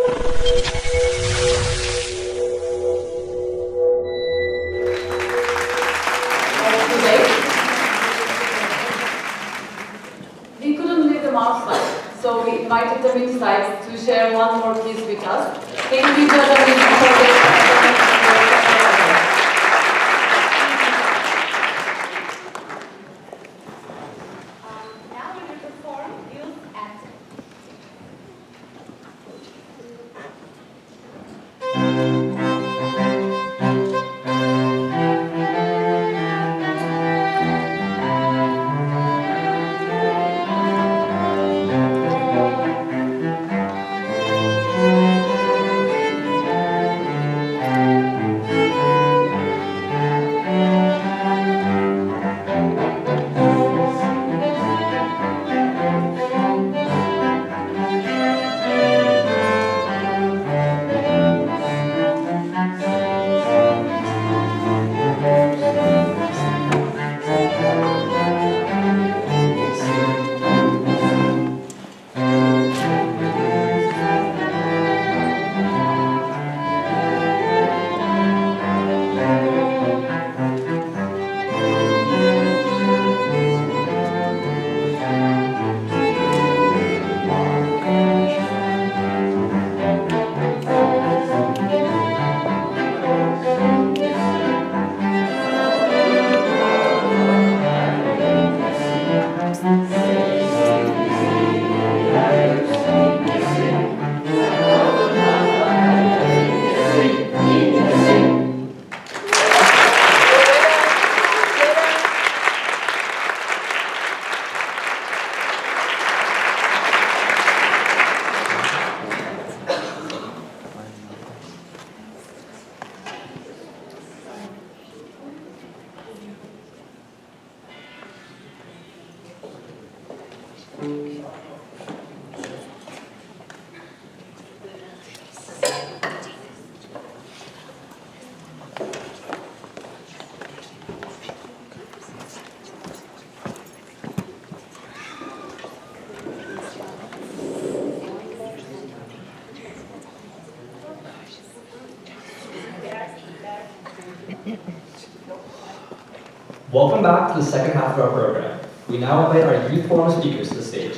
We couldn't leave them outside, so we invited them inside to share one more piece with us. Thank you, gentlemen, for Now we will perform youth anthem. Welcome back to the second half of our program. We now invite our youth forum speakers to the stage.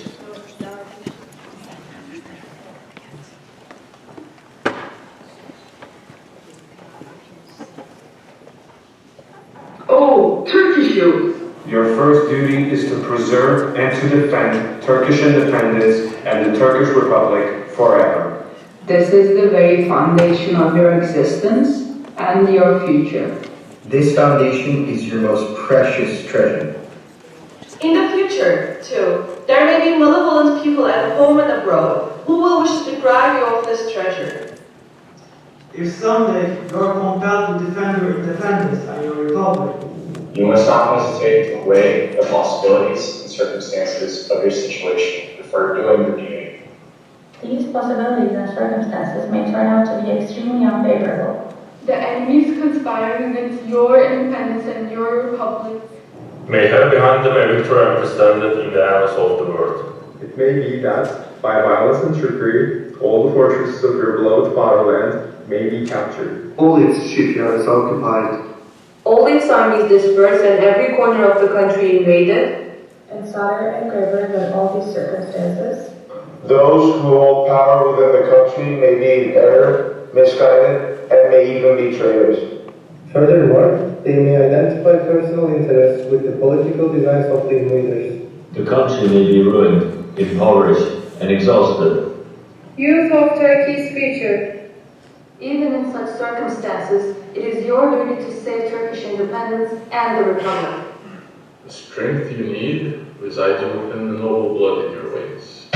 Oh, Turkish youth! Your first duty is to preserve and to defend Turkish independence and the Turkish Republic forever. This is the very foundation of your existence and your future. This foundation is your most precious treasure. In the future, too, there may be malevolent people at home and abroad who will wish to deprive you of this treasure. If someday you are compelled to defend your independence and your republic, you must not hesitate to weigh the possibilities and circumstances of your situation before doing your duty. These possibilities and circumstances may turn out to be extremely unfavorable. The enemies conspiring against your independence and your republic may have behind them a victory unprecedented in the annals of the world. It may be that, by violence and trickery, all the fortresses of your beloved fatherland may be captured. All its shipyards occupied. All its armies dispersed and every corner of the country invaded. And sadder and graver than all these circumstances, Those who hold power within the country may be in error, misguided, and may even be traitors. Furthermore, they may identify personal interests with the political designs of the invaders. The country may be ruined, impoverished, and exhausted. Youth of Turkey's future. Even in such circumstances, it is your duty to save Turkish independence and the Republic. The strength you need resides within the noble blood in your veins.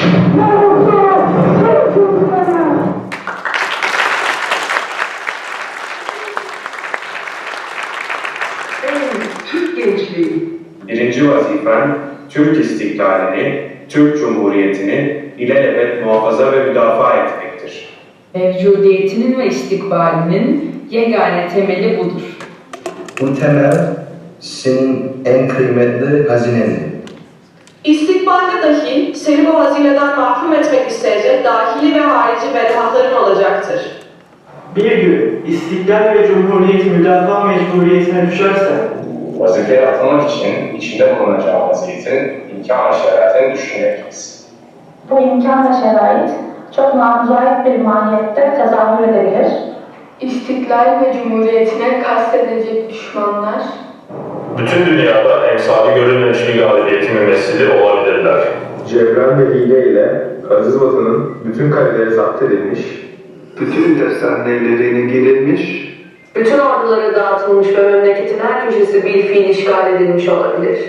Türk gençliği. Birinci vazifen, Türk istiklalini, Türk Cumhuriyeti'ni ilelebet muhafaza ve müdafaa etmektir. Mevcudiyetinin ve istikbalinin yegane temeli budur. Bu temel, senin en kıymetli hazinen. İstikbalde dahi seni bu hazineden mahrum etmek isteyecek dahili ve harici bedbahtların Bir gün istiklal ve cumhuriyet müdafaa mecburiyetine düşerse, vazifeye atılmak için içinde bulunacağı vaziyetin imkan ve şeraitini düşünmeliyiz. Bu imkan ve şerait çok namuzayip bir mahiyette tezahür edebilir. İstiklal ve cumhuriyetine kastedilecek düşmanlar, Bütün dünyada emsali görülmemiş bir galibiyetin mümessili olabilirler. Cevren ve hile ile aziz vatanın bütün kaleleri zapt edilmiş, Bütün tersanelerine girilmiş, Bütün orduları dağıtılmış ve memleketin her köşesi bir fiil işgal edilmiş olabilir.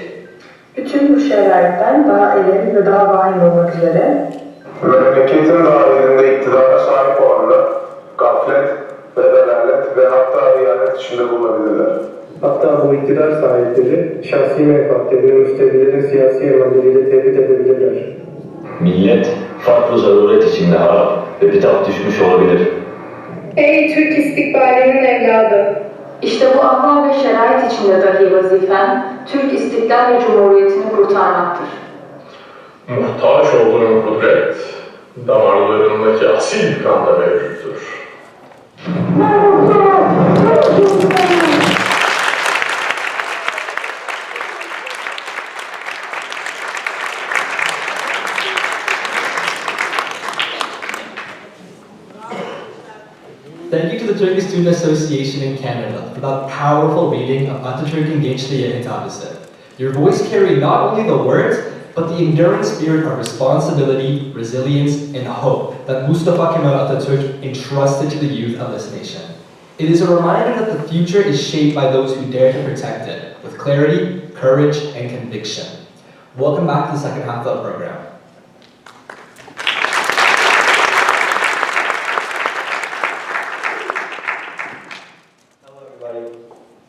Bütün bu şeraitten daha ileri ve daha vahim olmak üzere memleketin dahilinde iktidara sahip olanlar, gaflet ve dalalet ve hatta ihanet içinde bulunabilirler. Hatta bu iktidar sahipleri şahsi menfaatleri ve müstevlilerin siyasi emelleriyle tebrik edebilirler. Millet farklı zaruret içinde harap ve bitap düşmüş olabilir. Ey Türk istikbalinin evladı! İşte bu ahval ve şerait içinde dahi vazifen Türk istiklal ve cumhuriyetini kurtarmaktır. Muhtaç olduğun kudret, damarlarındaki asil kanda mevcuttur. Thank you to the Turkish Student Association in Canada for that powerful reading of Atatürk'ün Gençliğe hitabesi. Your voice carried not only the words, but the enduring spirit of responsibility, resilience, and hope that Mustafa Kemal Atatürk entrusted to the youth of this nation. It is a reminder that the future is shaped by those who dare to protect it, with clarity, courage, and conviction. Welcome back to the second half of the program.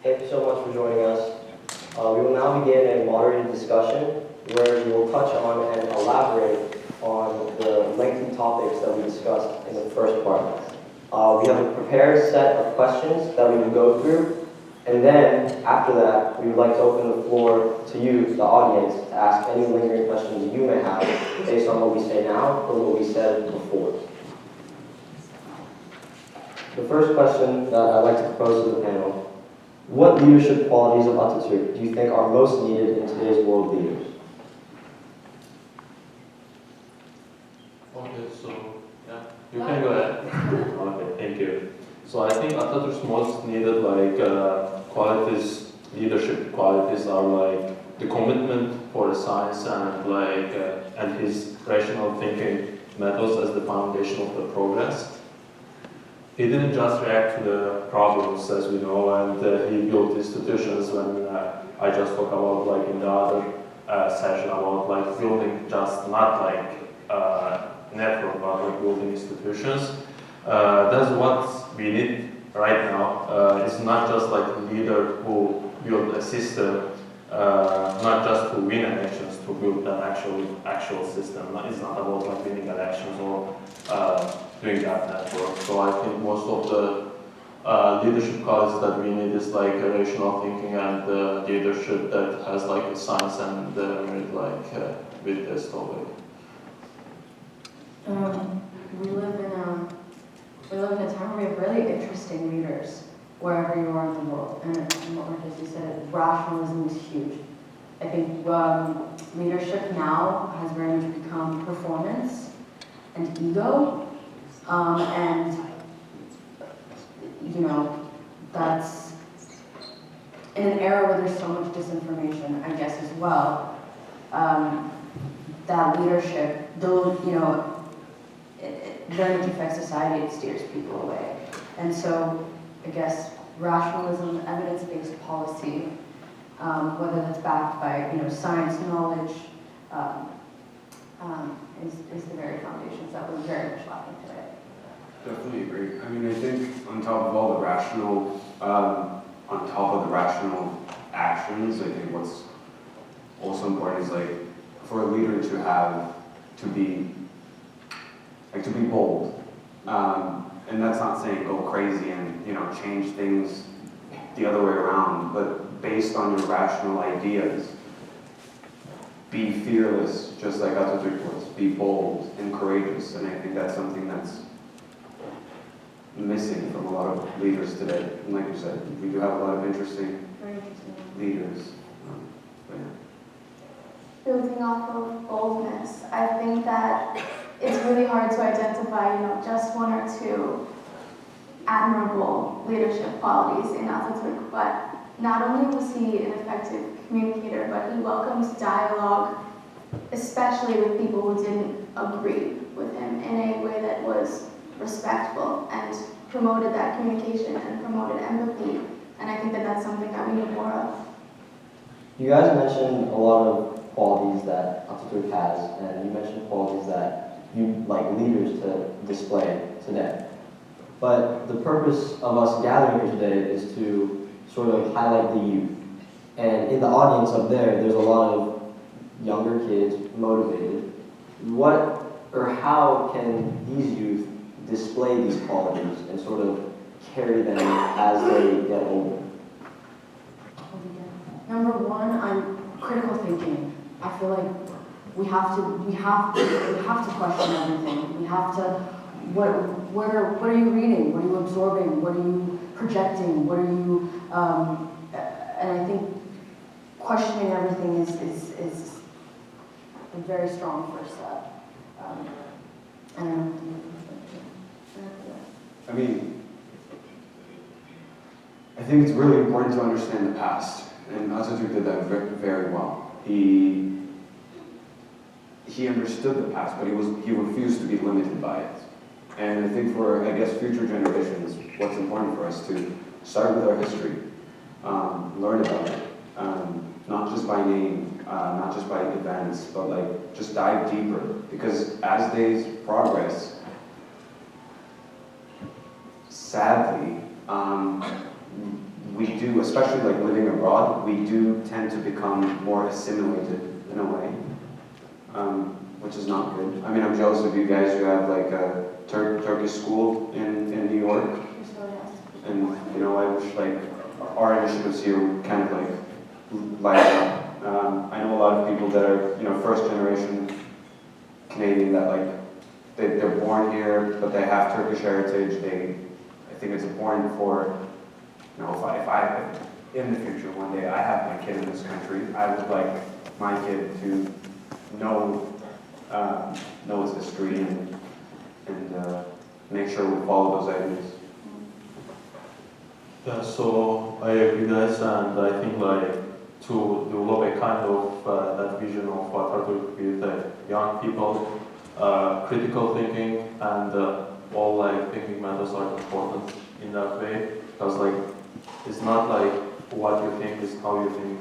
Thank you so much for joining us. We will now begin a moderated discussion where we will touch on and elaborate on the lengthy topics that we discussed in the first part. We have a prepared set of questions that we will go through, and then after that, we would like to open the floor to you, the audience, to ask any lingering questions you may have based on what we say now or what we said before. The first question that I'd like to propose to the panel: what leadership qualities of Atatürk do you think are most needed in today's world leaders? Okay, so, yeah, you can go ahead. Okay, thank you. So I think Atatürk's most needed qualities, leadership qualities are like the commitment for the science and and his rational thinking methods as the foundation of the progress. He didn't just react to the problems, as we know, and he built institutions. When I just talked about in the other session about building just not network, but building institutions. That's what we need right now. It's not just a leader who build a system, not just to win elections, to build an actual system. It's not about winning elections or doing that network. So I think most of the leadership qualities that we need is a rational thinking and leadership that has the science and merit with this already. We live in a time where we have really interesting leaders wherever you are in the world, and what Marcus said, rationalism is huge. I think leadership now has very much become performance and ego, and that's in an era where there's so much disinformation, I guess, as well. That leadership, though it very much affects society, it steers people away. And so, I guess rationalism, evidence-based policy, whether that's backed by science knowledge, is the very foundations that we're very much lacking today. Definitely agree. I mean, I think on top of all the rational, actions, I think what's also important is for a leader to be bold. And that's not saying go crazy and change things the other way around, but based on your rational ideas, be fearless, just like Atatu was. Be bold and courageous, and I think that's something that's missing from a lot of leaders today. And like you said, we do have a lot of interesting leaders. But yeah. Building off of boldness, I think that it's really hard to identify, just one or two admirable leadership qualities in Atatürk, but not only was he an effective communicator, but he welcomed dialogue, especially with people who didn't agree with him, in a way that was respectful and promoted that communication and promoted empathy. And I think that that's something that we need more of. You guys mentioned a lot of qualities that Atatürk has, and you mentioned qualities that you like leaders to display today. But the purpose of us gathering here today is to sort of highlight the youth. And in the audience up there, there's a lot of younger kids motivated. What or how can these youth display these qualities and sort of carry them as they get older? Number one, I'm critical thinking. I feel like we have to question everything. We have to. What are you reading? What are you absorbing? What are you projecting? What are you? And I think questioning everything is a very strong first step. I don't know. I mean, I think it's really important to understand the past, and Atatürk did that very well. He understood the past, but he refused to be limited by it. And I think for, future generations, what's important for us to start with our history, learn about it, not just by name, not just by events, but just dive deeper. Because as days progress, sadly, we do, especially living abroad, we do tend to become more assimilated in a way, which is not good. I mean, I'm jealous of you guys who have a Turkish school in New York, and I wish our initiatives here would kind of light up. I know a lot of people that are first generation Canadian that they're born here, but they have Turkish heritage. I think it's important for if I in the future one day I have my kid in this country, I would like my kid to know its history and make sure we follow those ideas. Yeah, so I agree guys, and I think to develop a kind of that vision of Atatürk with young people, critical thinking and all thinking methods are important in that way, because it's not what you think, is how you think.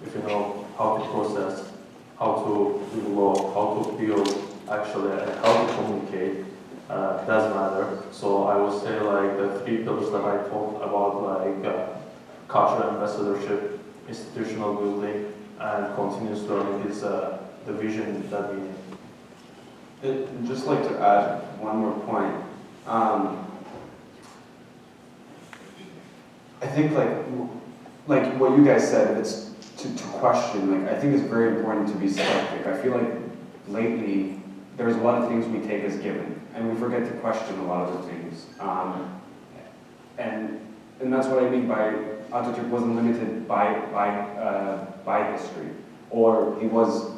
If you know how to process, how to develop, how to build actually, and how to communicate, does matter. So I would say the three pillars that I talked about, cultural ambassadorship, institutional building, and continuous learning is the vision that we need. I'd just like to add one more point. I think what you guys said, it's to question, I think it's very important to be skeptic. I feel lately there's a lot of things we take as given, and we forget to question a lot of the things. And that's what I mean by Atatürk wasn't limited by history, or he was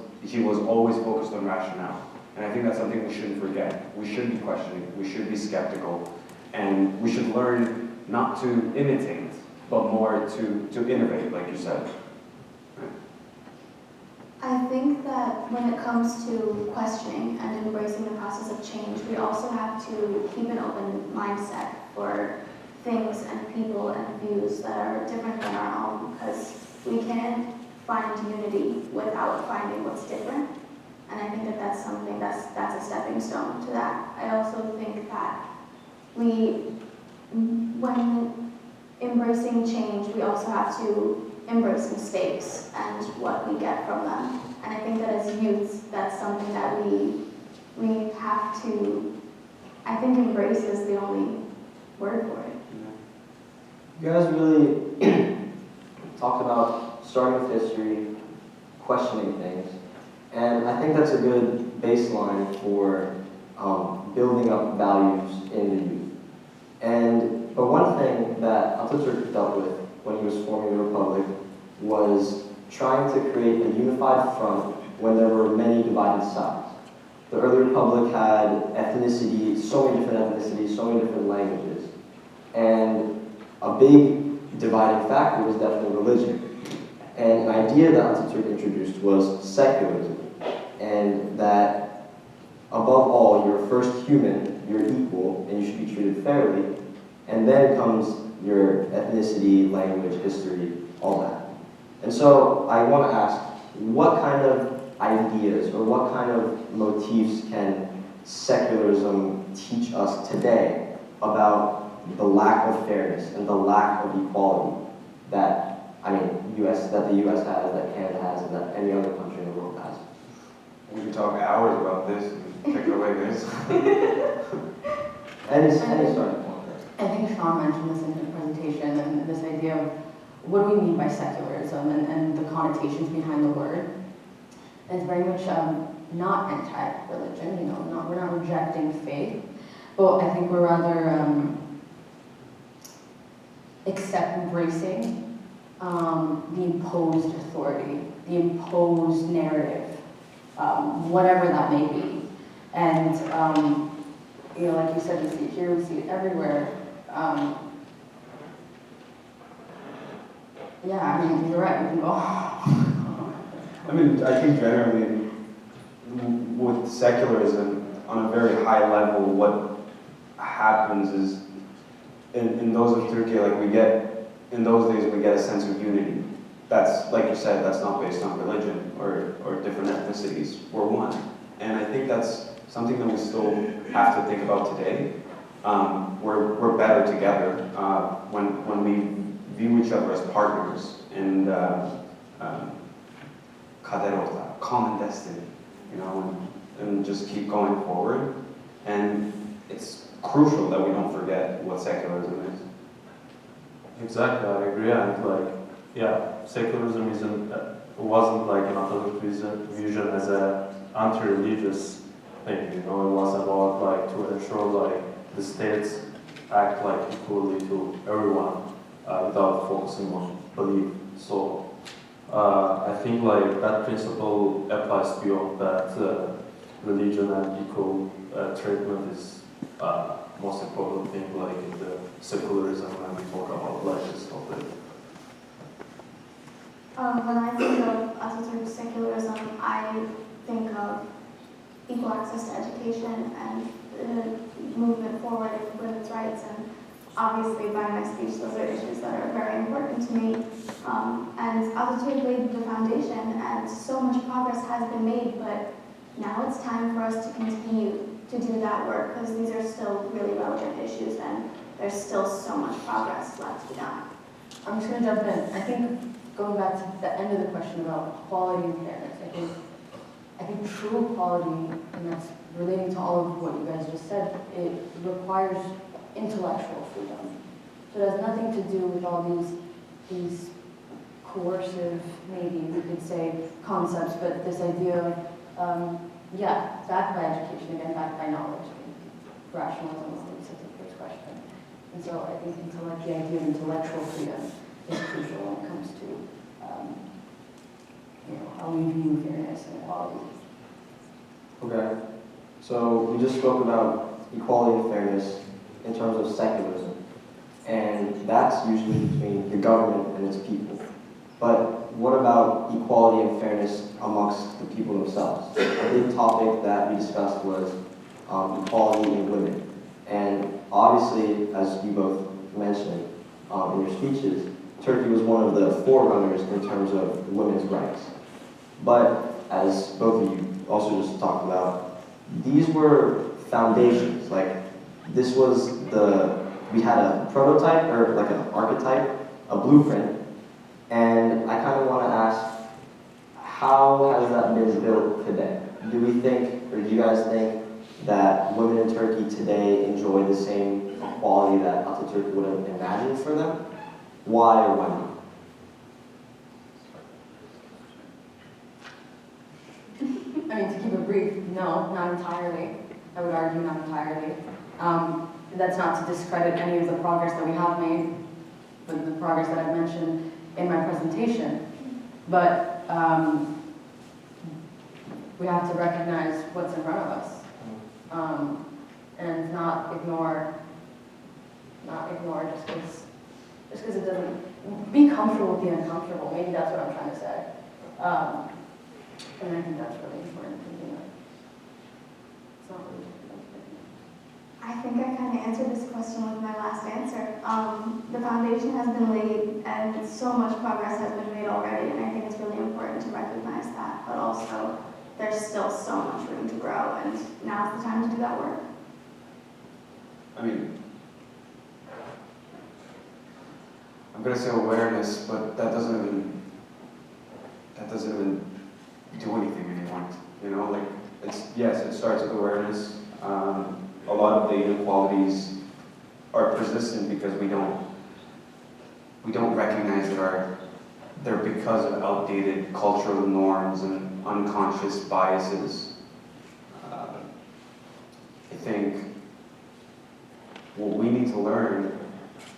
always focused on rationale. And I think that's something we shouldn't forget. We should be questioning, we should be skeptical, and we should learn not to imitate, but more to innovate, like you said. I think that when it comes to questioning and embracing the process of change, we also have to keep an open mindset for things and people and views that are different than our own, because we can't find unity without finding what's different. And I think that that's something that's a stepping stone to that. I also think that when embracing change, we also have to embrace mistakes and what we get from them. And I think that as youths, that's something that we have to, I think embrace is the only word for it. You guys really talked about starting with history, questioning things, and I think that's a good baseline for building up values in the youth. And Atatürk dealt with when he was forming the Republic was trying to create a unified front when there were many divided sides. The early Republic had ethnicity, so many different ethnicities, so many different languages. And a big dividing factor was definitely religion. And an idea that Atatürk introduced was secularism. And that, above all, you're first human, you're equal, and you should be treated fairly. And then comes your ethnicity, language, history, all that. And so I want to ask, what kind of ideas or what kind of motifs can secularism teach us today about the lack of fairness and the lack of equality that, the US has, that Canada has, and that any other country in the world has? We could talk hours about this and take it away, guys. Any starting point? I think Sean mentioned this in his presentation, and this idea of what do we mean by secularism and the connotations behind the word. And it's very much not anti-religion, we're not rejecting faith, but I think we're rather embracing the imposed authority, the imposed narrative, whatever that may be. And like you said, we see it here, we see it everywhere. You're right, we can go. I think generally with secularism, on a very high level, what happens is, in those of Turkey, in those days we get a sense of unity. That's, like you said, that's not based on religion or different ethnicities. We're one. And I think that's something that we still have to think about today. We're better together when we view each other as partners and kader ortak, common destiny, and just keep going forward. And it's crucial that we don't forget what secularism is. Exactly, I agree. And secularism wasn't like an Atatürk's vision as a anti-religious thing. It was about to ensure the states act equally to everyone without focusing on belief. So I think that principle applies beyond that. Religion and equal treatment is most important thing in the secularism when we talk about this topic. When I think of Atatürk's secularism, I think of equal access to education and the movement forward in women's rights, and obviously by my speech those are issues that are very important to me. And Atatürk laid the foundation, and so much progress has been made, but now it's time for us to continue to do that work, because these are still really relevant issues and there's still so much progress left to be done. I'm just going to jump in. I think going back to the end of the question about equality and fairness, I think true equality, and that's relating to all of what you guys just said, it requires intellectual freedom. So it has nothing to do with all these coercive, maybe we could say, concepts, but this idea of, backed by education, again, backed by knowledge. Rationalism is the first question. And so I think the idea of intellectual freedom is crucial when it comes to how we view fairness and equality. Okay, so we just spoke about equality and fairness in terms of secularism, and that's usually between the government and its people. But what about equality and fairness amongst the people themselves? A big topic that we discussed was equality in women. And obviously, as you both mentioned in your speeches, Turkey was one of the forerunners in terms of women's rights. But as both of you also just talked about, these were foundations. This was we had a prototype, or an archetype, a blueprint. And I kind of want to ask, how has that been built today? Do we think, or do you guys think, that women in Turkey today enjoy the same equality that Atatürk would have imagined for them? Why or why not? To keep it brief, no, not entirely. I would argue not entirely. That's not to discredit any of the progress that we have made, the progress that I've mentioned in my presentation. But we have to recognize what's in front of us, and not ignore just because it doesn't. Be comfortable with the uncomfortable. Maybe that's what I'm trying to say. And I think that's really important. It's not really. I think I kind of answered this question with my last answer. The foundation has been laid and so much progress has been made already, and I think it's really important to recognize that, but also there's still so much room to grow, and now's the time to do that work. I mean, I'm gonna say awareness, but that doesn't even do anything anymore. You know, like yes, it starts with awareness. A lot of the inequalities are persistent because we don't recognize that they're because of outdated cultural norms and unconscious biases. I think what we need to learn,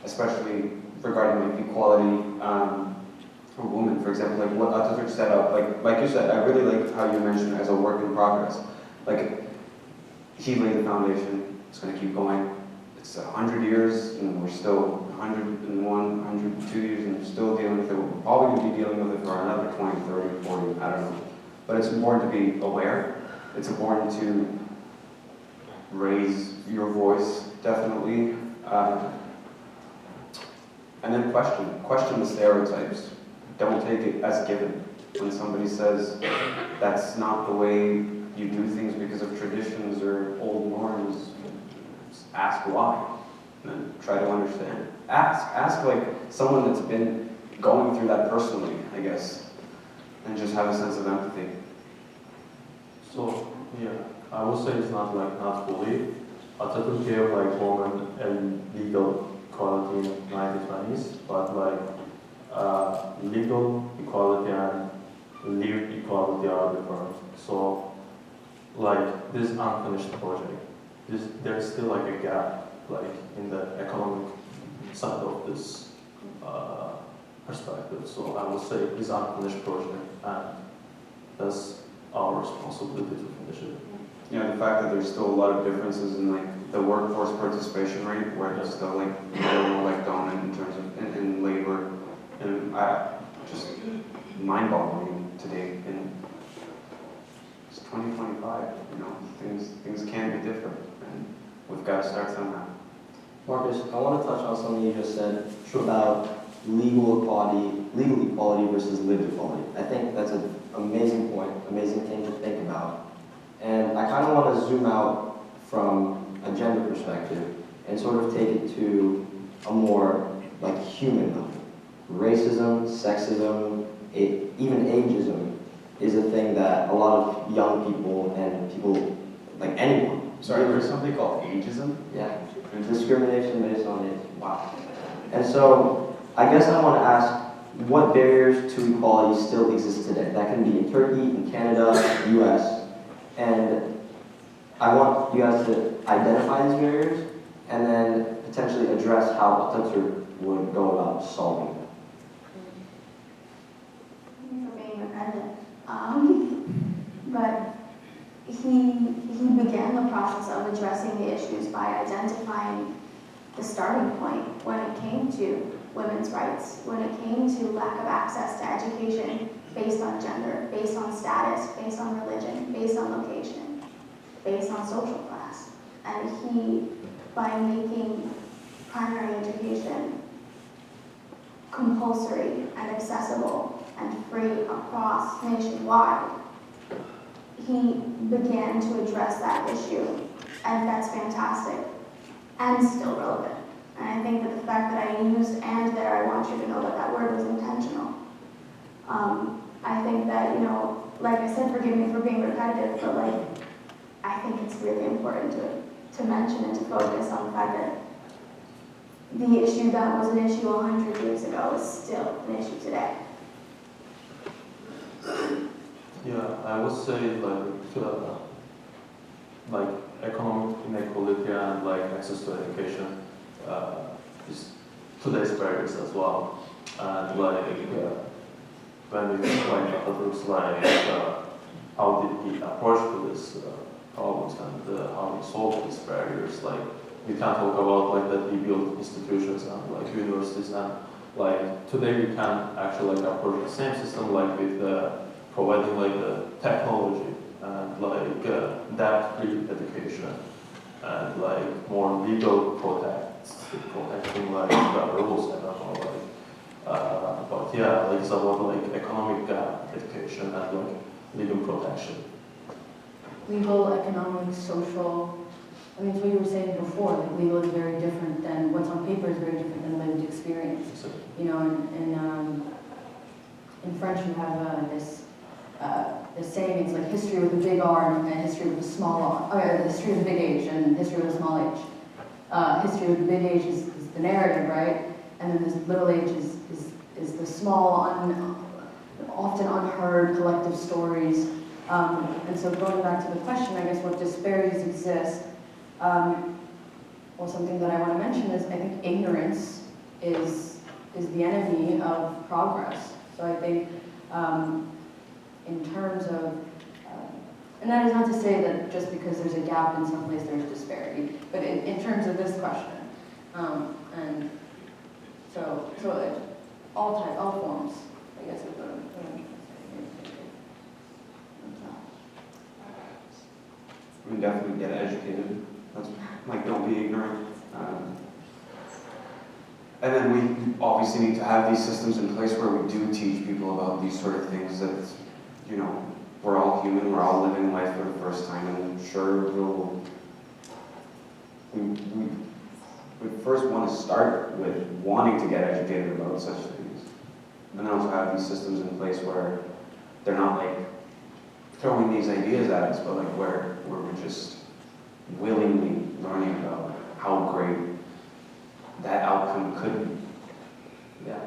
especially regarding like equality for women, for example, like what Atatu set up, like you said, I really liked how you mentioned it as a work in progress. Like he laid the foundation, it's going to keep going. It's 100 years, and we're still 101, 102 years, and we're still dealing with it. We're probably going to be dealing with it for another 20, 30, 40, I don't know. But it's important to be aware. It's important to raise your voice, definitely. And then question the stereotypes. Don't take it as given. When somebody says that's not the way you do things because of traditions or old norms, just ask why, and then try to understand. Ask like someone that's been going through that personally, I guess, and just have a sense of empathy. So yeah, I would say it's not fully. Atatu gave like women a legal equality in the 1920s, but legal equality and lived equality are different. So this unfinished project, there's still like a gap in the economic side of this perspective. So I would say it's unfinished project, and that's our responsibility to finish it. Yeah, the fact that there's still a lot of differences in the workforce participation rate, where it's still more dominant in terms of in labor, and just mind-boggling today. And it's 2025. You know, things can be different, and we've got to start somehow. Marcus, I want to touch on something you just said about legal equality versus lived equality. I think that's an amazing point, amazing thing to think about. And I kind of want to zoom out from a gender perspective and sort of take it to a more human level. Racism, sexism, even ageism is a thing that a lot of young people and people, anyone. Sorry, there's something called ageism? Yeah, discrimination based on age. Wow. And so I guess I want to ask, what barriers to equality still exist today? That can be in Turkey, in Canada, US. And I want you guys to identify these barriers and then potentially address how Atatu would go about solving them. Thank you for being repetitive. But he began the process of addressing the issues by identifying the starting point when it came to women's rights, when it came to lack of access to education based on gender, based on status, based on religion, based on location, based on social class. And he, by making primary education compulsory and accessible and free across nationwide, he began to address that issue, and that's fantastic and still relevant. And I think that the fact that I used "and" there, I want you to know that that word was intentional. I think that, like I said, forgive me for being repetitive, but I think it's really important to mention and to focus on the fact that the issue that was an issue 100 years ago is still an issue today. Yeah, I would say economic inequality and access to education is today's barriers as well. And like when we explain Atatürk's how did he approach to this problems and how he solved these barriers, like we can talk about like that he built institutions and like universities, and like today we can actually like approach the same system like with providing like the technology and like debt-free education and like more legal protecting like the rules, I don't know, like but yeah, like it's about like economic education and like legal protection. Legal, economic, social. I mean, it's what you were saying before. Like legal is very different than what's on paper is very different than lived experience. You know, in French you have this saying. It's like history with a big R and history with a small R. History with a big H and history with a small H. History with a big H is the narrative, right? And then this little H is the small, often unheard collective stories. And so going back to the question, I guess what disparities exist, well, something that I want to mention is I think ignorance is the enemy of progress. So I think in terms of, and that is not to say that just because there's a gap in some place there's disparity, but in terms of this question, and so all forms, I guess, of the We definitely get educated. That's, like, don't be ignorant. And then we obviously need to have these systems in place where we do teach people about these sort of things that, you know, we're all human, we're all living life for the first time, and sure, we first want to start with wanting to get educated about such things. And then also have these systems in place where they're not like throwing these ideas at us, but like where we're just willingly learning about how great that outcome could be. Yeah.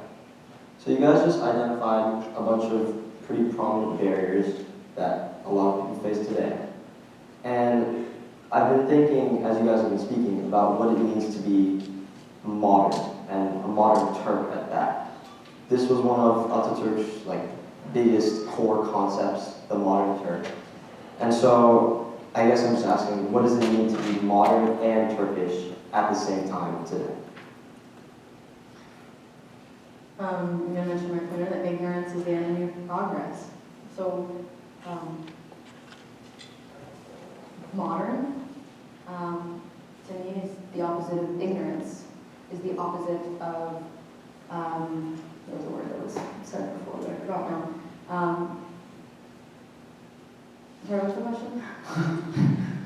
So you guys just identified a bunch of pretty prominent barriers that a lot of people face today. And I've been thinking, as you guys have been speaking, about what it means to be modern, and a modern Turk at that. This was one of Atatürk's biggest core concepts, the modern Turk. And so I guess I'm just asking, what does it mean to be modern and Turkish at the same time today? I'm going to mention my pointer that ignorance is the enemy of progress. So, modern, to me, is the opposite of ignorance, is the opposite of, there was a word that was said before, but I forgot now. Sorry, what's the question?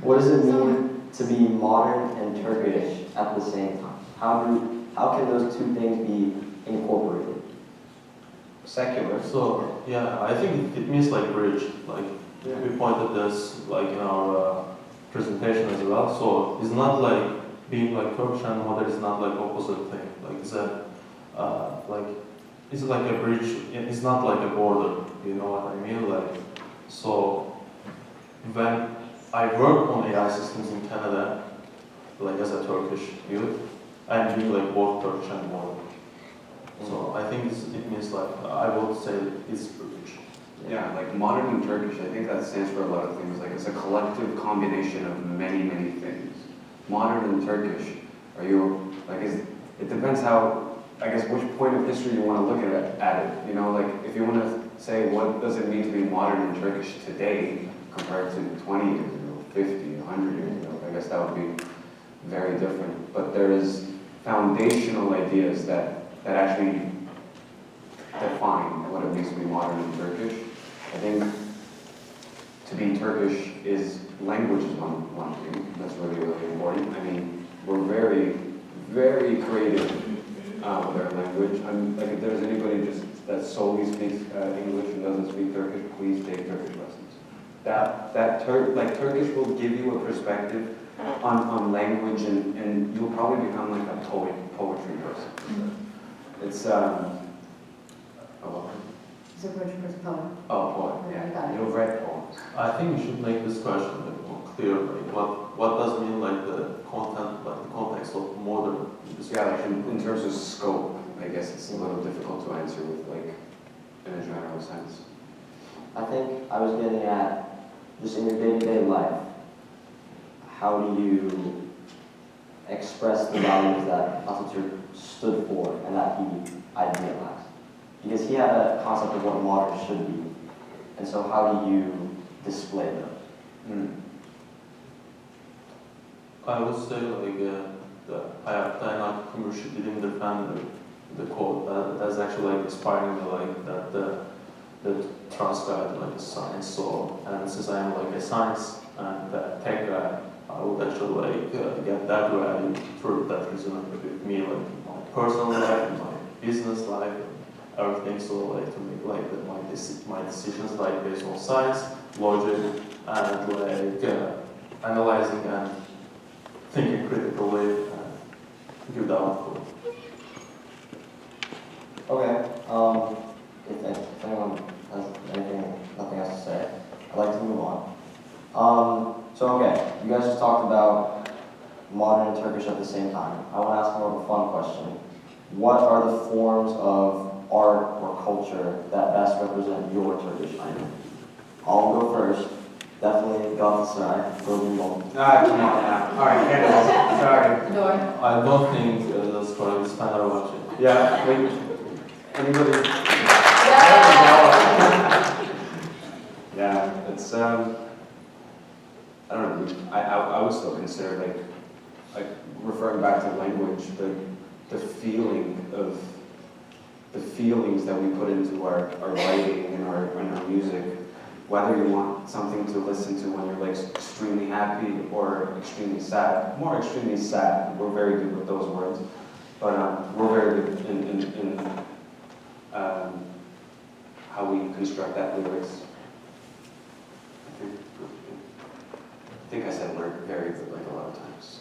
What does it mean to be modern and Turkish at the same time? How can those two things be incorporated? Secular. So yeah, I think it means like bridge. Like we pointed this like in our presentation as well. So it's not like being like Turkish and modern is not like opposite thing. Like it's a it's like a bridge. It's not like a border. You know what I mean? Like so when I work on AI systems in Canada, like as a Turkish youth, I'm doing like both Turkish and modern. So I think it means like, I would say it's bridge. Yeah, like modern and Turkish, I think that stands for a lot of things. Like it's a collective combination of many, many things. Modern and Turkish, are you, like, it depends how, I guess, which point of history you want to look at it. You know, like if you want to say what does it mean to be modern and Turkish today compared to 20 years ago, 50, 100 years ago, I guess that would be very different. But there is foundational ideas that actually define what it means to be modern and Turkish. I think to be Turkish is language is one thing that's really, really important. I mean, we're very, very creative with our language. Like if there's anybody just that solely speaks English and doesn't speak Turkish, please take Turkish lessons. Turkish will give you a perspective on language, and you'll probably become like a poetry person. It's Is it poetry person poet? Oh, poet. Yeah. You've read poems. I think we should make this question like more clear. Like what does mean like the content, like the context context of modern music. Yeah, like in terms of scope, I guess it's a little difficult to answer with like in a general sense. I think I was getting at just in your day-to-day life, how do you express the values that Atatürk stood for and that he idealized? Because he had a concept of what modern should be, and so how do you display those? I would say like hayatta en alt kömür dilimdir efendim, the quote that's actually like inspiring me, like that transcribed like science. So, and since I am like a science and tech guy, I would actually like get that value through that resonate with me, like my personal life, my business life, everything. So like to make like my decisions like based on science, logic, and like analyzing and thinking critically and give the output. Okay. If anyone has nothing else to say, I'd like to move on. So okay, you guys just talked about modern and Turkish at the same time. I want to ask more of a fun question. What are the forms of art or culture that best represent your Turkish identity? I'll go first. Definitely Galatasaray, Burgundy. Come on now. Alright, Canada. Sorry. I don't think that's correct. It's kind of watching. Yeah, wait. Anybody? Yeah, it's I don't know. I would still consider like referring back to language, the feelings that we put into our writing and our music. Whether you want something to listen to when you're like extremely happy or extremely sad. More extremely sad. We're very good with those words, but we're very good in how we construct that lyrics. I think I said we're very good like a lot of times.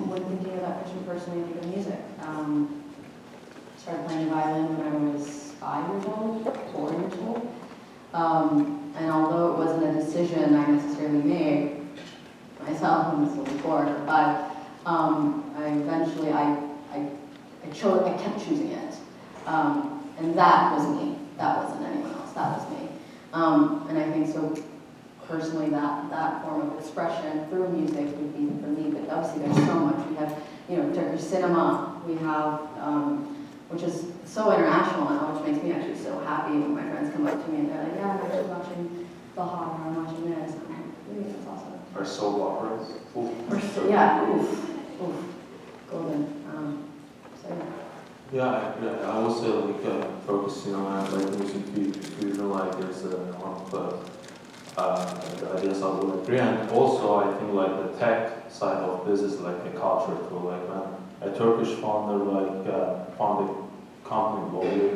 When thinking about Christian personally, I think of music. Started playing violin when I was 5 years old, 4 years old. And although it wasn't a decision I necessarily made myself when I was only 4 or 5, I eventually I kept choosing it. And that was me. That wasn't anyone else. That was me. And I think so personally that form of expression through music would be for me, but obviously there's so much. We have, Turkish cinema, we have, which is so international now, which makes me actually so happy when my friends come up to me and they're like, yeah, I'm actually watching Bahar, or I'm watching this. And I'm like, really, that's awesome. Or soap operas. Yeah, oof, golden. So yeah. Yeah, I would say like Turkish cinema and like music fusion, like there's one of the ideas I would agree. And also I think like the tech side of this is like a culture too. Like when a Turkish founder found a company globally,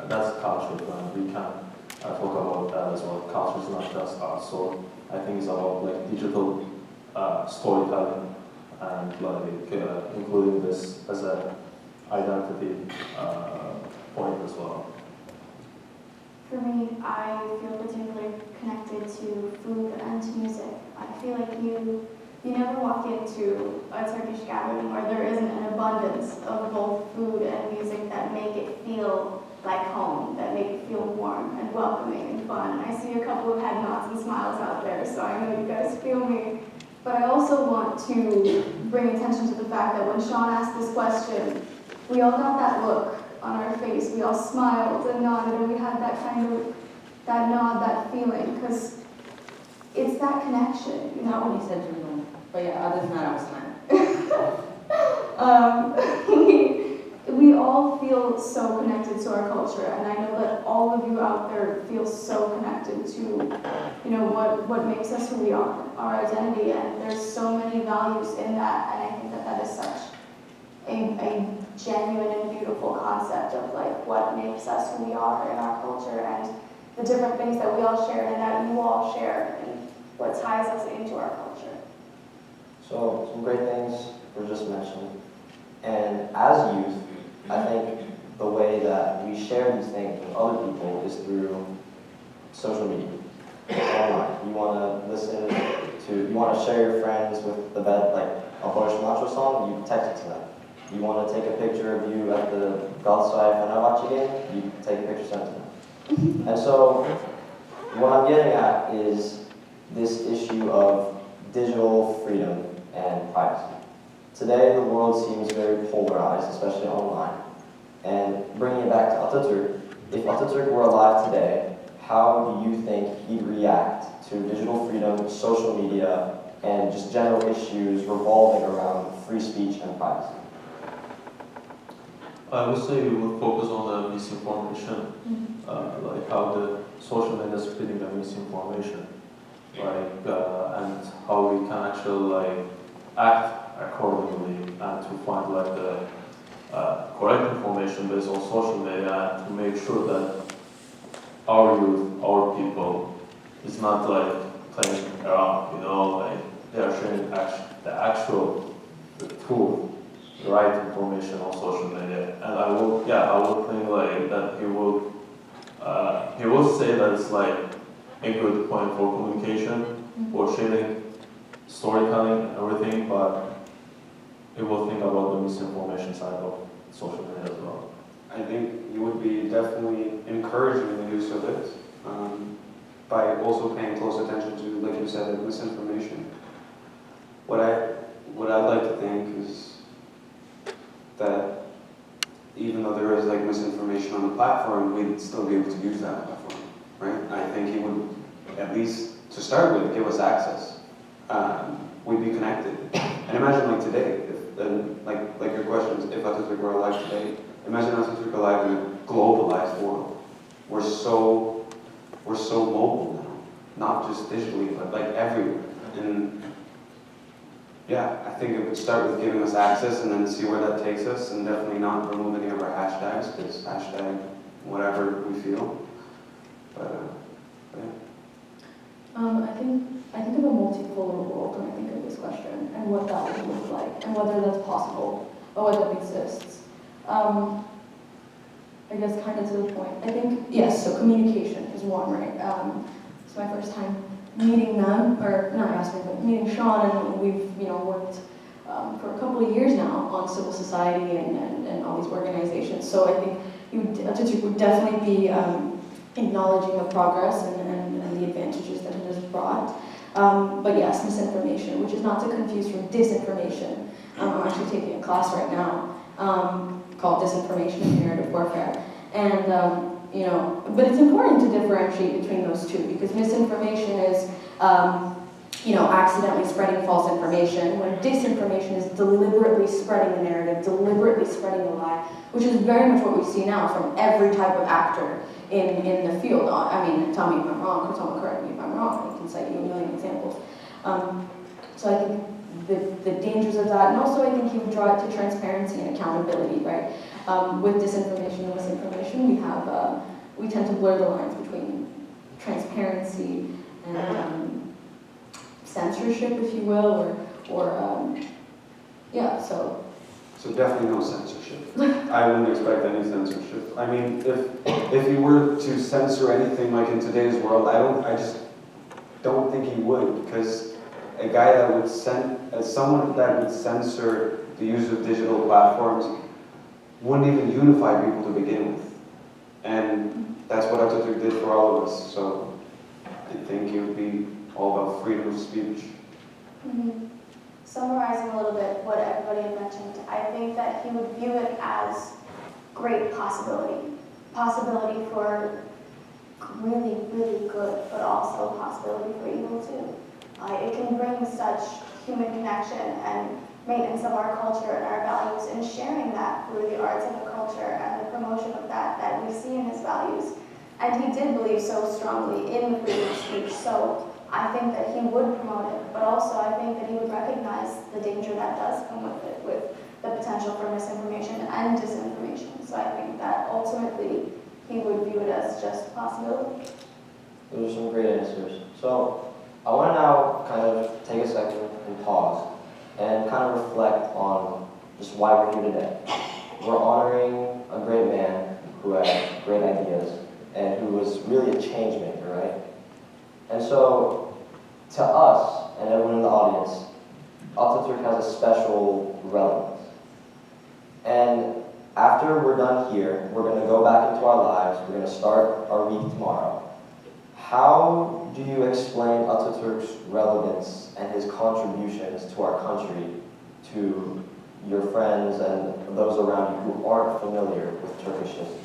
that's culture, and we can talk about that as well. Culture is not just art, so I think it's about like digital storytelling and like including this as a identity point as well. For me, I feel particularly connected to food and to music. I feel like you never walk into a Turkish gathering where there isn't an abundance of both food and music that make it feel like home, that make it feel warm and welcoming and fun. I see a couple of head nods and smiles out there, so I know you guys feel me. But I also want to bring attention to the fact that when Sean asked this question, we all got that look on our face. We all smiled and nodded, and we had that kind of, that nod, that feeling, because it's that connection, Not when you said to me, but yeah, other than that, I was fine. We all feel so connected to our culture, and I know that all of you out there feel so connected to, what makes us who we are, our identity, and there's so many values in that, and I think that is such a genuine and beautiful concept of like what makes us who we are in our culture and the different things that we all share and that you all share and what ties us into our culture. So some great things were just mentioned. And as youth, I think the way that we share these things with other people is through social media. Online. You want to listen you want to share your friends with the bed, like a Barış Macho song, you text it to them. You want to take a picture of you at the Galatasaray-Fenerbahçe game, you take a picture, send it to them. And so, what I'm getting at is this issue of digital freedom and privacy. Today, the world seems very polarized, especially online. And bringing it back to Atatu, if Atatürk were alive today, how do you think he'd react to digital freedom, social media, and just general issues revolving around free speech and privacy? I would say we would focus on the misinformation, like how the social media is spreading the misinformation, like and how we can actually like act accordingly and to find like the correct information based on social media and to make sure that our youth, our people, is not like playing around, you know, like they are sharing the actual, the truth, the right information on social media. And I will think like that he will say that it's like a good point for communication, for sharing, storytelling and everything, but he will think about the misinformation side of social media as well. I think you would be definitely encouraging the use of it by also paying close attention to, like you said, misinformation. What I'd like to think is that even though there is like misinformation on the platform, we'd still be able to use that platform, right? I think he would, at least to start with, give us access. We'd be connected. And imagine like today, like your questions, if Atatürk were alive today, imagine Atatürk alive in a globalized world. We're so mobile now, not just digitally, but like everywhere. And yeah, I think it would start with giving us access and then see where that takes us, and definitely not remove any of our hashtags, because hashtag whatever we feel. But yeah. I think of a multipolar world when I think of this question and what that would look like and whether that's possible or whether it exists. I guess kind of to the point. I think, yes, so communication is one, right? It's my first time meeting them, or not asking, but meeting Sean, and we've worked for a couple of years now on civil society and all these organizations. So I think Atatürk would definitely be acknowledging the progress and the advantages that it has brought. But yes, misinformation, which is not to confuse from disinformation. I'm actually taking a class right now called Disinformation and Narrative Warfare. And, but it's important to differentiate between those two, because misinformation is, accidentally spreading false information, when disinformation is deliberately spreading the narrative, deliberately spreading the lie, which is very much what we see now from every type of actor in the field. I mean, tell me if I'm wrong, or someone correct me if I'm wrong, I can cite you a million examples. So I think the dangers of that, and also I think he would draw it to transparency and accountability, right? With disinformation and misinformation, we tend to blur the lines between transparency and censorship, if you will, So definitely no censorship. I wouldn't expect any censorship. I mean, if you were to censor anything like in today's world, I just don't think he would, because a guy that would someone that would censor the use of digital platforms wouldn't even unify people to begin with. And that's what Atatürk did for all of us. So I think it would be all about freedom of speech. Summarizing a little bit what everybody had mentioned, I think that he would view it as great possibility for really, really good, but also possibility for evil too. It can bring such human connection and maintenance of our culture and our values, and sharing that through the arts and the culture and the promotion of that we see in his values. And he did believe so strongly in the freedom of speech, so I think that he would promote it, but also I think that he would recognize the danger that does come with it, with the potential for misinformation and disinformation. So I think that ultimately he would view it as just a possibility. Those are some great answers. So I want to now kind of take a second and pause and kind of reflect on just why we're here today. We're honoring a great man who had great ideas and who was really a change maker, right? And so, to us, and everyone in the audience, Atatürk has a special relevance. And after we're done here, we're going to go back into our lives, we're going to start our week tomorrow. How do you explain Atatürk's relevance and his contributions to our country, to your friends and those around you who aren't familiar with Turkish history?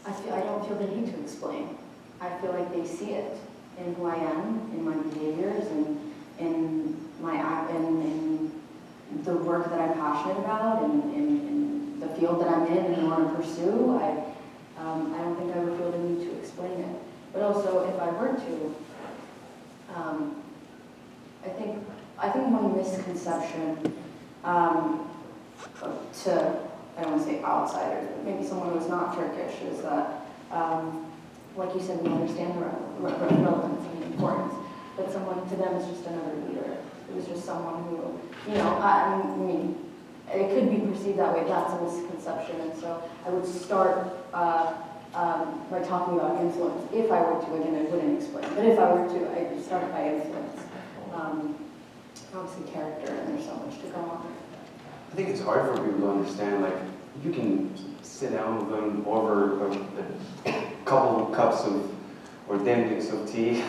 I don't feel the need to explain. I feel like they see it in who I am, in my behaviors, and in my in the work that I'm passionate about, and in the field that I'm in and want to pursue. I don't think I would feel the need to explain it. But also, if I were to, I think one misconception to, I don't want to say outsiders, but maybe someone who's not Turkish, is that, like you said, we understand the relevance and the importance, but someone, to them, is just another leader. It was just someone who, I mean, it could be perceived that way. That's a misconception, and so I would start by talking about influence. If I were to, again, I wouldn't explain, but if I were to, I'd start by influence. Obviously character, and there's so much to go on. I think it's hard for people to understand, like, you can sit down with them over a couple of cups of, or demliks of tea,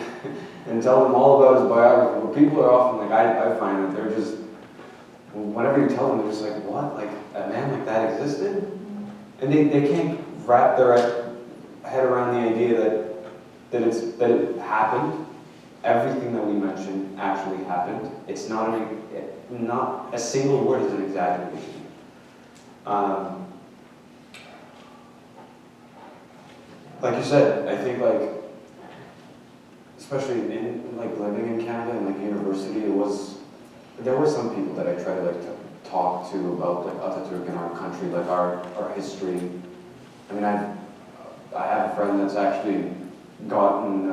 and tell them all about his biography. But people are often, like, I find that they're just, whenever you tell them, they're just like, what? Like, a man like that existed? And they can't wrap their head around the idea that it happened. Everything that we mentioned actually happened. It's not a single word is an exaggeration. Like you said, I think, like, especially in like living in Canada and like university, there were some people that I tried to talk to about like Atatürk in our country, like our history. I mean, I have a friend that's actually gotten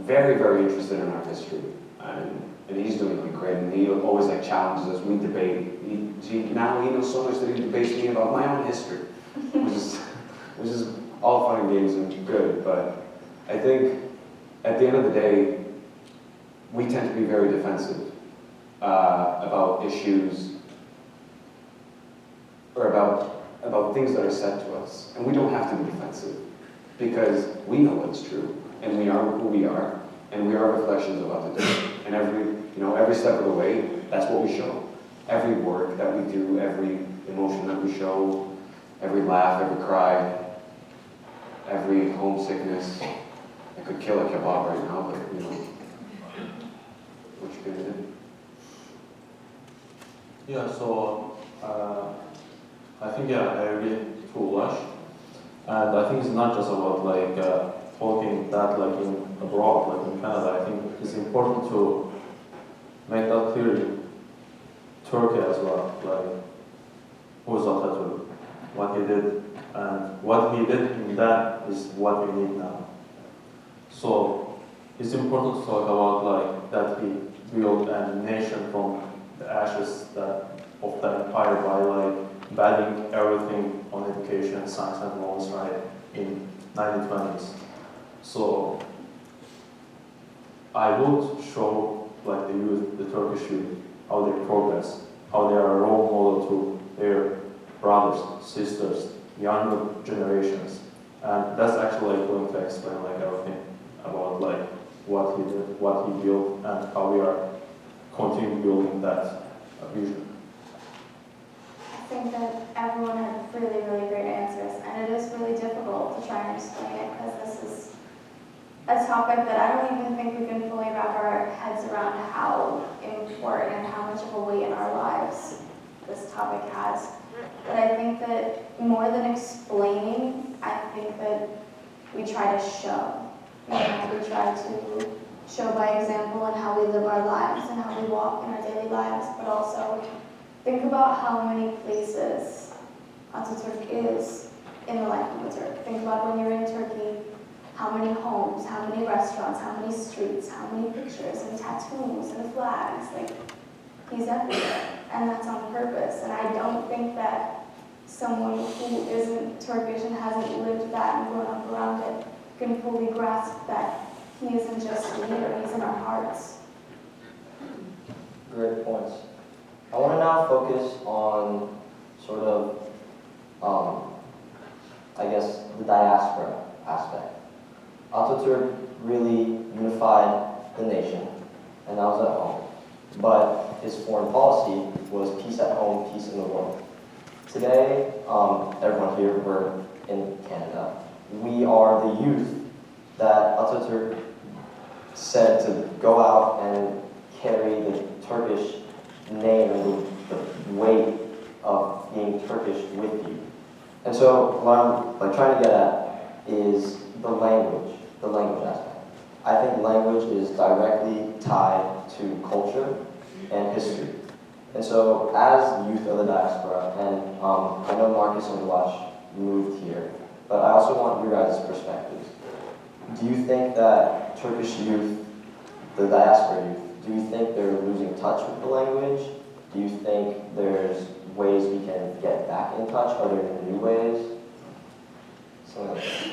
very, very interested in our history, and he's doing really great. And he always like challenges us. We debate. Now he knows so much that he debates me about my own history, which is all fun and games and good. But I think at the end of the day, we tend to be very defensive about issues or about things that are said to us, and we don't have to be defensive because we know what's true. And we are who we are, and we are reflections of Atatu. And every step of the way, that's what we show. Every work that we do, every emotion that we show, every laugh, every cry, every homesickness. I could kill a kebab right now, but what you gonna do? Yeah, so I think I agree to Ulash, and I think it's not just about like. Talking that like in abroad, like in Canada, I think it's important to make that clear in Turkey as well, like who is Atatürk, what he did, and what he did in that is what we need now. So it's important to talk about like that he built a nation from the ashes of the empire by like banning everything on education, science and laws, right, in 1920s. So I would show like the youth, the Turkish youth, how they progress, how they are a role model to their brothers, sisters, younger generations. And that's actually like going to explain like everything about like what he did, what he built, and how we are continuing building that vision. I think that everyone had really, really great answers, and it is really difficult to try and explain it because this is a topic that I don't even think we can fully wrap our heads around how important and how much of a weight in our lives this topic has. But I think that more than explaining, I think that we try to show. We try to show by example in how we live our lives and how we walk in our daily lives, but also think about how many places Atatürk is in the life of a Turk. Think about when you're in Turkey, how many homes, how many restaurants, how many streets, how many pictures and tattoos and flags. Like, he's everywhere, and that's on purpose. And I don't think that someone who isn't Turkish and hasn't lived that and grown up around it can fully grasp that he isn't just a leader, he's in our hearts. Great points. I want to now focus on sort of, I guess, the diaspora aspect. Atatürk really unified the nation, and that was at home. But his foreign policy was peace at home, peace in the world. Today, everyone here, we're in Canada. We are the youth that Atatürk said to go out and carry the Turkish name and the weight of being Turkish with you. And so what I'm trying to get at is the language aspect. I think language is directly tied to culture and history. And so as youth of the diaspora, and I know Marcus and Wash moved here, but I also want your guys' perspectives. Do you think that Turkish youth, the diaspora youth, do you think they're losing touch with the language? Do you think there's ways we can get back in touch? Are there new ways? Something like that.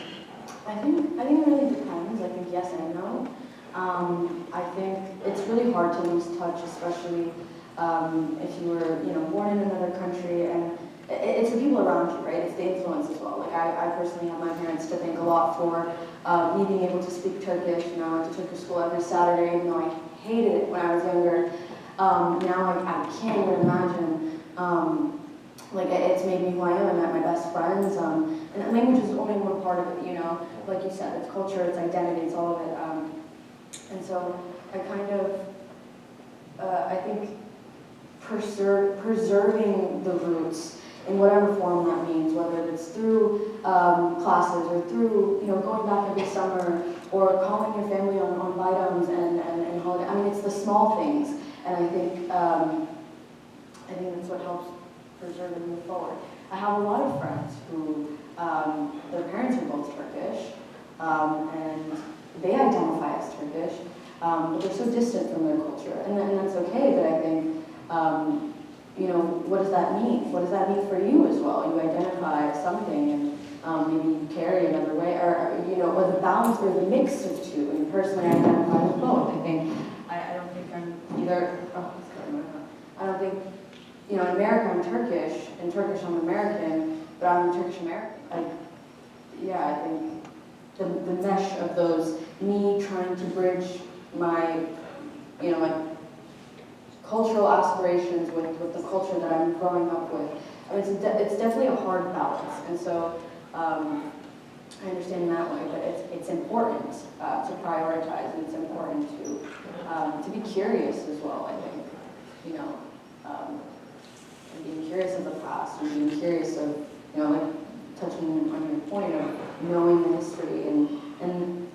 I think it really depends. I think yes and no. I think it's really hard to lose touch, especially if you were, born in another country, and it's the people around you, right? It's the influence as well. Like I personally have my parents to thank a lot for me being able to speak Turkish. I went to Turkish school every Saturday, even though I hated it when I was younger. Now I can't even imagine. It's made me who I am. I met my best friends. And language is only one part of it, Like you said, it's culture, it's identity, it's all of it. And so I kind of, I think preserving the roots in whatever form that means, whether it's through classes or through, going back every summer or calling your family on vitums and holiday. I mean, it's the small things. And I think that's what helps preserve and move forward. I have a lot of friends who, their parents are both Turkish, and they identify as Turkish, but they're so distant from their culture, and that's okay, but I think, what does that mean? What does that mean for you as well? You identify as something, and maybe you carry another way, or the balance, or the mix of two, and personally I identify with both. I think, I don't think I'm either, I don't think, in America I'm Turkish, in Turkish I'm American, but I'm Turkish American. I think the mesh of those, me trying to bridge my, my cultural aspirations with the culture that I'm growing up with. I mean, it's definitely a hard balance, and so I understand that way, but it's important to prioritize, and it's important to be curious as well, I think, and being curious of the past, and being curious of, touching on your point of knowing the history, and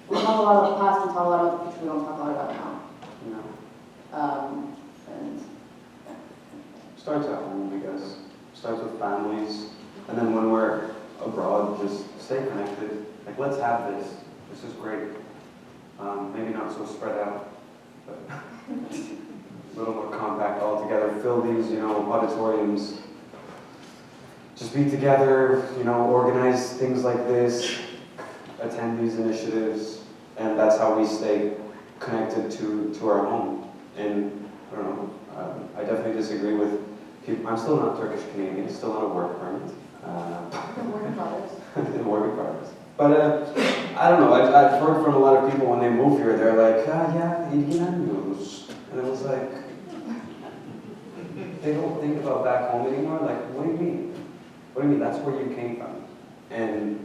we talk a lot about the past, we talk a lot about the future, we don't talk a lot about now. Starts at home, I guess. Starts with families, and then when we're abroad, just stay connected. Like, let's have this. This is great. Maybe not so spread out, but a little more compact all together. Fill these, auditoriums. Just be together, organize things like this, attend these initiatives, and that's how we stay connected to our home. And I don't know, I definitely disagree with people. I'm still not Turkish Canadian, it's still not a work permit. Work in progress. Work in progress. But I don't know, I've heard from a lot of people when they move here, they're like, yeah, ilgilenmiyoruz. And it was like, they don't think about back home anymore. Like, what do you mean? What do you mean? That's where you came from. And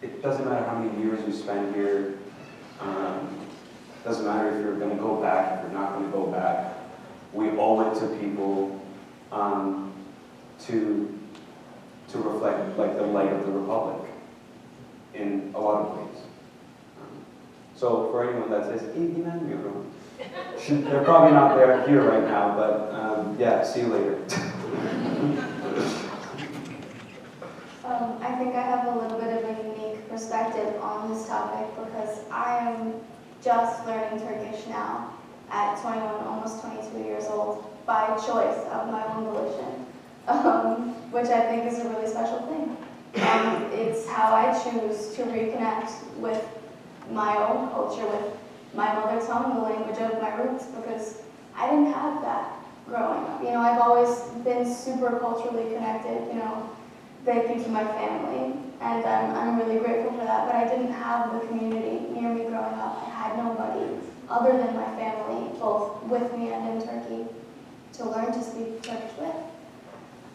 it doesn't matter how many years you spend here. It doesn't matter if you're going to go back, if you're not going to go back. We owe it to people to reflect like the light of the Republic in a lot of ways. So for anyone that says, they're probably not there here right now, but yeah, see you later. I think I have a little bit of a unique perspective on this topic because I am just learning Turkish now at 21, almost 22 years old, by choice of my own volition, which I think is a really special thing. It's how I choose to reconnect with my own culture with my mother tongue, the language of my roots, because I didn't have that growing up. You know, I've always been super culturally connected, you know, thank you to my family, and I'm really grateful for that, but I didn't have the community near me growing up. I had nobody other than my family, both with me and in Turkey, to learn to speak Turkish with.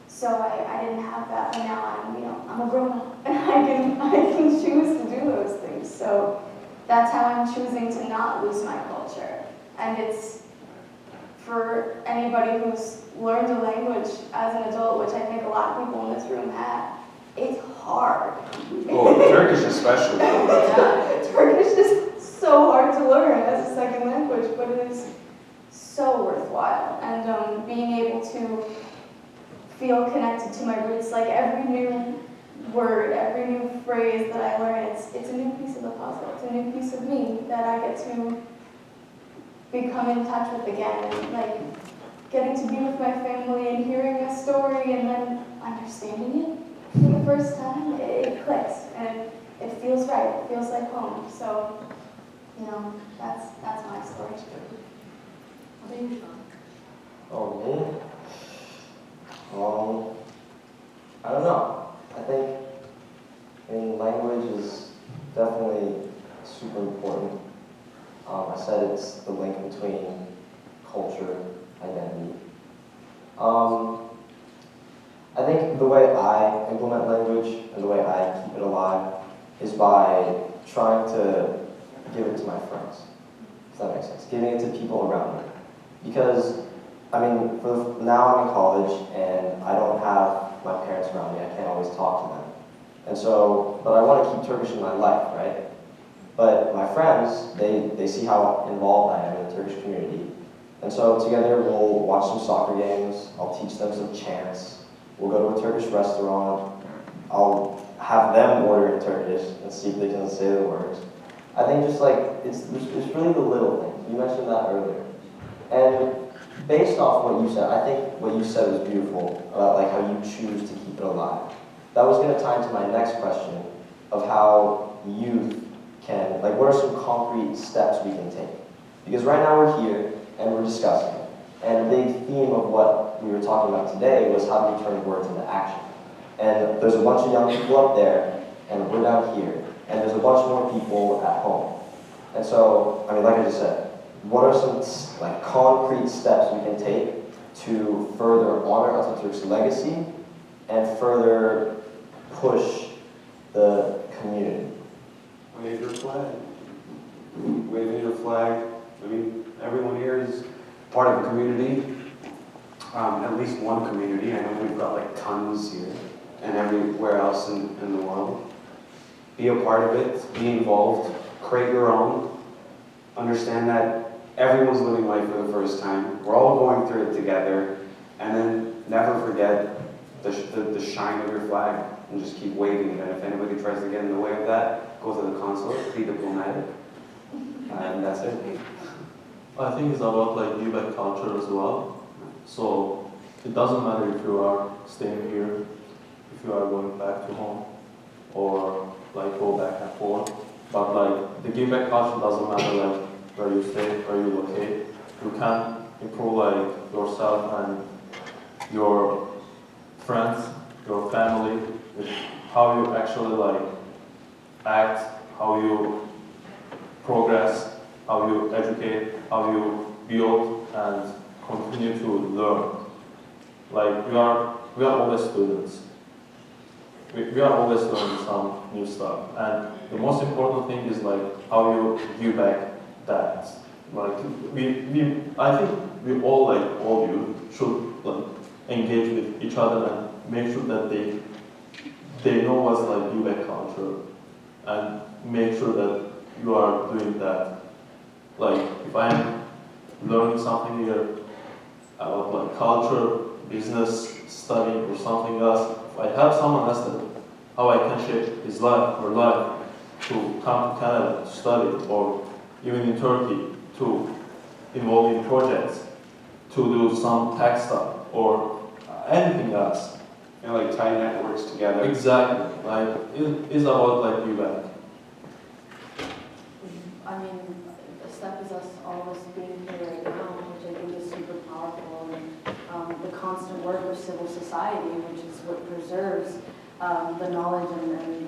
So I didn't have that, but now I'm a grown-up, and I can choose to do those things. So that's how I'm choosing to not lose my culture. And it's for anybody who's learned a language as an adult, which I think a lot of people in this room have, it's hard. Oh, Turkish especially. Yeah, Turkish is so hard to learn as a second language, but it is so worthwhile. And being able to feel connected to my roots, like every new word, every new phrase that I learn, it's a new piece of the puzzle. It's a new piece of me that I get to become in touch with again, and like getting to be with my family and hearing a story and then understanding it for the first time, it clicks and it feels right. It feels like home. So, you know, that's my story. What about you, Sean? Oh, me? I don't know. I think language is definitely super important. I said it's the link between culture and identity. I think the way I implement language and the way I keep it alive is by trying to give it to my friends. Does that make sense? Giving it to people around me. Because, I mean, now I'm in college and I don't have my parents around me. I can't always talk to them. And so, but I want to keep Turkish in my life, right? But my friends, they see how involved I am in the Turkish community. And so together we'll watch some soccer games, I'll teach them some chants, we'll go to a Turkish restaurant, I'll have them order in Turkish and see if they can say the words. I think just like, it's really the little things. You mentioned that earlier. And based off what you said, I think what you said was beautiful about like how you choose to keep it alive. That was going to tie into my next question of how youth can, like what are some concrete steps we can take? Because right now we're here and we're discussing. And a big theme of what we were talking about today was how do we turn words into action. And there's a bunch of young people up there and we're down here. And there's a bunch more people at home. And so, I mean, like I just said, what are some like concrete steps we can take to further honor Atatürk's legacy and further push the community? Wave your flag. Waving your flag. I mean, everyone here is part of a community, at least one community. I know we've got like tons here and everywhere else in the world. Be a part of it, be involved, create your own. Understand that everyone's living life for the first time. We're all going through it together. And then never forget the shine of your flag and just keep waving it. And if anybody tries to get in the way of that, go to the consul, be diplomatic. And that's it. I think it's about like give back culture as well. So it doesn't matter if you are staying here, if you are going back to home, or like go back and forth. But like the give back culture doesn't matter like where you stay, where you locate. You can improve like yourself and your friends, your family, with how you actually like act, how you progress, how you educate, how you build and continue to learn. Like we are always students. We are always learning some new stuff. And the most important thing is like how you give back that. Like I think we all like all you should like engage with each other and make sure that they know what's like give back culture and make sure that you are doing that. Like if I'm learning something here about like culture, business, study or something else, if I have someone else that how I can shape his life or life to come to Canada to study or even in Turkey to involve in projects, to do some tech stuff or anything else. And like tie networks together. Exactly. Like it is about like you back. constant work of civil society, which is what preserves the knowledge and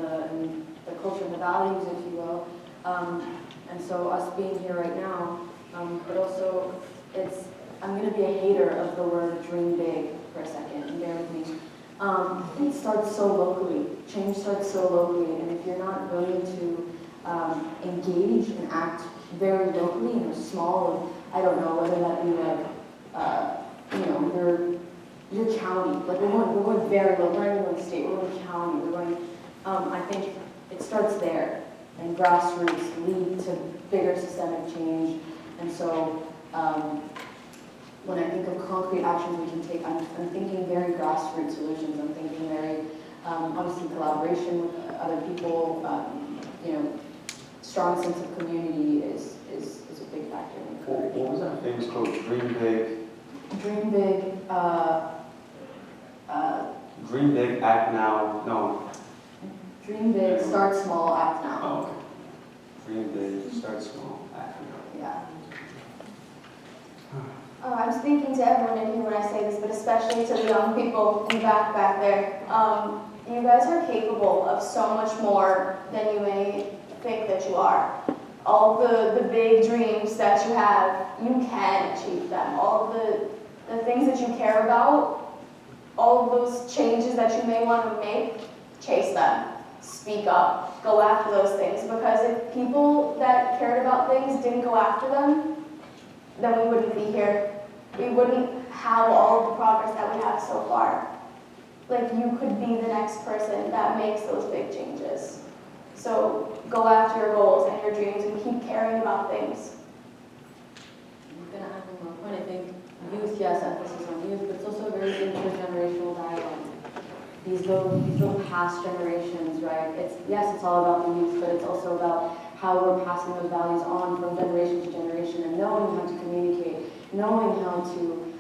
the culture and the values, if you will. And so us being here right now, but also I'm going to be a hater of the word dream big for a second, and bear with me. It starts so locally. Change starts so locally, and if you're not willing to engage and act very locally in a small, I don't know, whether that be like, your county. Like we're going very low. We're not even going state. We're going county. We're going. I think it starts there, and grassroots lead to bigger systemic change. And so, when I think of concrete actions we can take, I'm thinking very grassroots solutions. I'm thinking very, obviously, collaboration with other people. Strong sense of community is a big factor. What was that famous quote? Dream big. Dream big. Dream big, act now. No. Dream big, start small, act now. Oh, okay. Dream big, start small, act now. Yeah. I'm speaking to everyone in here when I say this, but especially to the young people in the back there. You guys are capable of so much more than you may think that you are. All the big dreams that you have, you can achieve them. All the things that you care about, all of those changes that you may want to make, chase them. Speak up. Go after those things. Because if people that cared about things didn't go after them, then we wouldn't be here. We wouldn't have all of the progress that we have so far. Like, you could be the next person that makes those big changes. So go after your goals and your dreams and keep caring about things. I'm going to add one more point. I think youth, yes, emphasis on youth, but it's also a very intergenerational dialogue. These go past generations, right? Yes, it's all about the youth, but it's also about how we're passing those values on from generation to generation and knowing how to communicate, knowing how to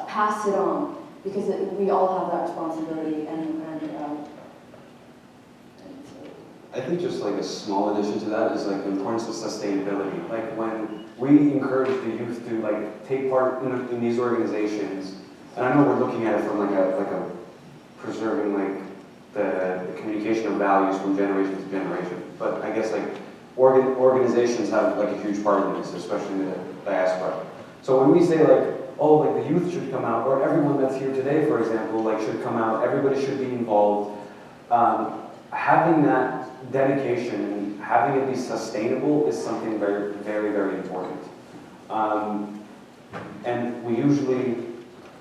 pass it on, because we all have that responsibility. I think just like a small addition to that is like the importance of sustainability. Like when we encourage the youth to like take part in these organizations, and I know we're looking at it from like a preserving like the communication of values from generation to generation. But I guess like organizations have like a huge part in this, especially in the diaspora. So when we say like, oh, like the youth should come out, or everyone that's here today, for example, like should come out, everybody should be involved. Having that dedication and having it be sustainable is something very, very, very important. And we usually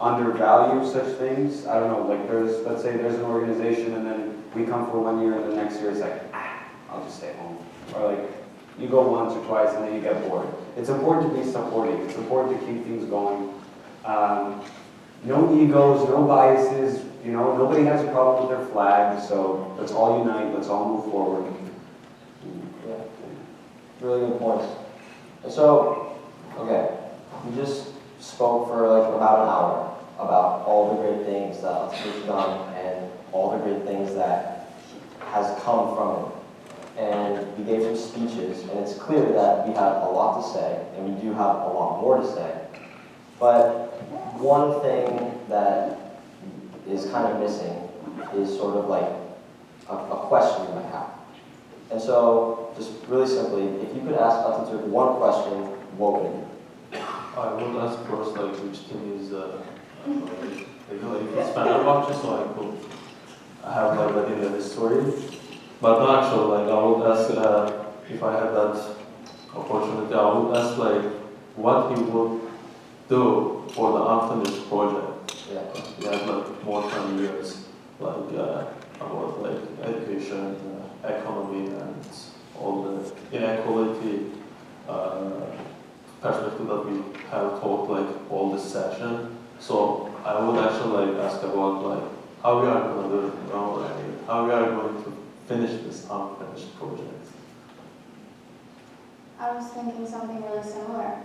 undervalue such things. I don't know, like let's say there's an organization and then we come for 1 year and the next year it's like, I'll just stay home. Or like, you go once or twice and then you get bored. It's important to be supporting. It's important to keep things going. No egos, no biases, nobody has a problem with their flag, so let's all unite, let's all move forward. Yeah, really good points. And so, okay, we just spoke for like about an hour about all the great things that Atatu's done and all the great things that has come from it. And we gave some speeches, and it's clear that we have a lot to say, and we do have a lot more to say. But one thing that is kind of missing is sort of like a question you might have. And so, just really simply, if you could ask Atatu one question, what would it be? I would ask first, like, which team is, if it's Fenerbahce, so I could have, like, that in the story. But no, actually, like, I would ask, if I had that opportunity, I would ask, like, what he would do for the unfinished project. Yeah. We have, like, more than 10 years, like, about, like, education, economy, and all the inequality perspective that we have talked like all this session. So I would actually like ask about like how we are going to do it, how we are going to finish this unfinished project. I was thinking something really similar.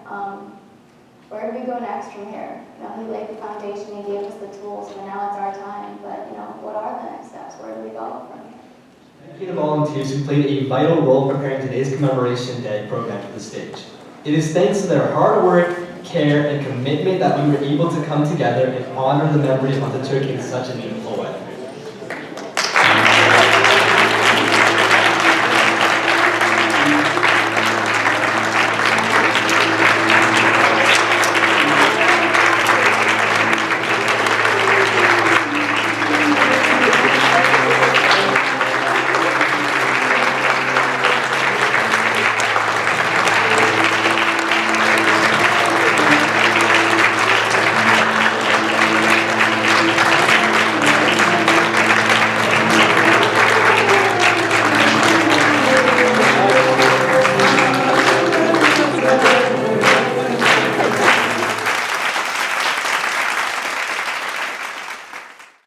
Where do we go next from here? He laid the foundation, he gave us the tools, and now it's our time. But what are the next steps? Where do we go from here? Dedicated volunteers who played a vital role preparing today's Commemoration Day program to the stage. It is thanks to their hard work, care, and commitment that we were able to come together and honor the memory of Atatürk in such a meaningful way.